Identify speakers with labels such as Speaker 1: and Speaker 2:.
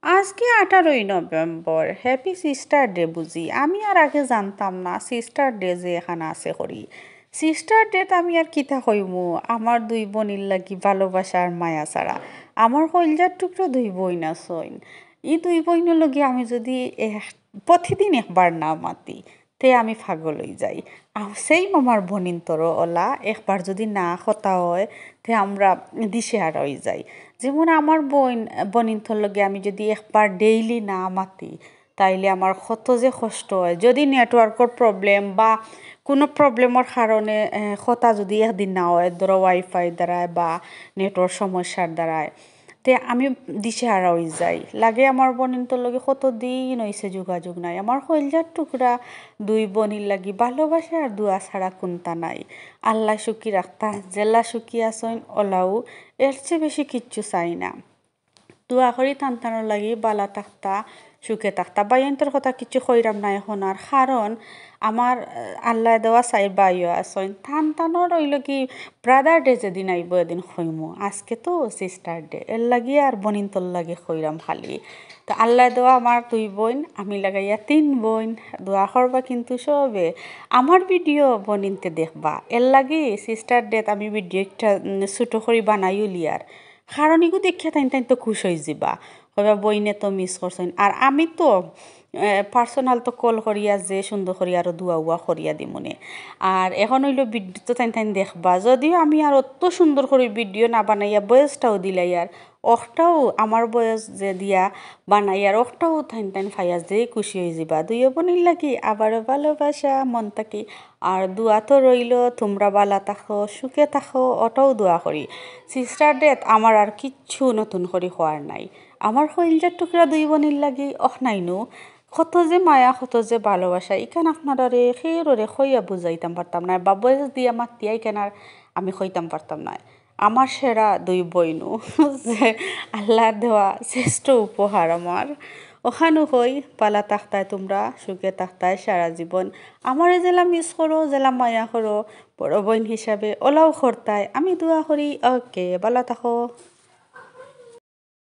Speaker 1: আজকে 18ই November, happy sister day বুঝি। আমি আর আগে জানতাম না সিস্টার ডে যে এখানে আছে করি। সিস্টার ডেত আমি আর কিতা কইমু, আমার দুই বোনের লাগি ভালোবাসা আর মায়া ছাড়া। আমার কলজার টুকরো দুই বোন আছেন। এই দুই বোনের লগে আমি যদি প্রতিদিন একবার না মাতি, তে আমি পাগল হয়ে যাই। সেই আমার বোনিন তোর ওলা একবার যদি না কথা হয়, তে আমরা দিশেহারা হয়ে যাই। যেমন আমার বোনিনথর লগে আমি যদি একবার ডেইলি না মাতি, তাইলে আমার কত যে কষ্ট হয়। যদি নেটওয়ার্কের প্রবলেম বা কোনো প্রবলেমের কারণে কথা যদি একদিন না হয়, ধরো ওয়াইফাই দ্বারায় বা নেটওয়ার্ক সমস্যার দ্বারায়, তে আমি দিশেহারা হয়ে যাই। লাগে আমার বোনিনটোর লগে কত দিন হয়েছে যোগাযোগ নাই। আমার কলজার টুকরা দুই বোনির লাগি ভালোবাসা আর দুয়া ছাড়া কোনটা নাই। আল্লাহ সুখী রাখতা, জেলা সুখী আসইন ওলাও, এর চেয়ে বেশি কিচ্ছু চাই না। দোয়া করি টানটানোর লাগি বালা থাকতা, সুখে থাকতা। বাইয়ন্তর কথা কিছু কইরাম না এখন আর, কারণ আমার আল্লাহ দেওয়া চাই বাইও আসইন। টানটানোর ওই লগি ব্রাদার ডে যেদিন আইব এদিন খইমু। আজকে তো সিস্টার ডে, এর লাগি আর বনিন্তর লাগি কইরাম খালি। তো আল্লাহ দেওয়া আমার দুই বোন, আমি লাগাইয়া তিন বোন। দোয়া করবা কিন্তু সবে। আমার ভিডিও বনিনতে দেখবা, এর লাগি সিস্টার ডেত আমি ভিডিও একটা ছোটো করে বানাইও লিয়ার। কারণ এগু দেখিয়া তাই তাই তো খুশ হয়ে যাবা, কইবা বইনে তো মিস করছেন। আর আমি তো পার্সোনাল তো কল করিয়া যে সুন্দর করিয়া আরও দুয়া উয়া করিয়া দিমুনে। আর এখন হইলো ভিডিও তো তাই তাই দেখবা, যদিও আমি আর অত সুন্দর করে ভিডিও না বানাইয়া বয়সটাও দিলাই, আর অখটাও আমার বয়স যে দিয়া বানাই, আর অখটাও তাই তাই ফাইয়া যে খুশি হয়ে যাবা। দুই বোনের লাগি আবারও ভালোবাসা মন থাকি। আর দোয়া তো রইল, তোমরা বালা থাকো, সুখে থাকো, ওটাও দোয়া করি। সিস্টার ডেত আমার আর কিচ্ছু নতুন করে হওয়ার নাই। আমার কলজার টুকরা দুই বোনের লাগি নাইনু কত যে মায়া, কত যে ভালোবাসা, ইখান আপনারা রে খেয়ে খইয়া বুঝাইতাম পারতাম না, বা বয়স দিয়া মাতিয়া ইখান আর আমি কইতাম পারতাম না। আমার সেরা দুই বইনু যে আল্লাহর দেওয়া শ্রেষ্ঠ উপহার আমার। ওখানো হই পালা তাক্তায় তোমরা সুখে তাক্তায় সারা জীবন। আমার জেলা মিস করো, জেলা মায়া করো, বড় বোন হিসাবে ওলাও খরতায় আমি দোয়া করি। ওকে, ভালো থাকো।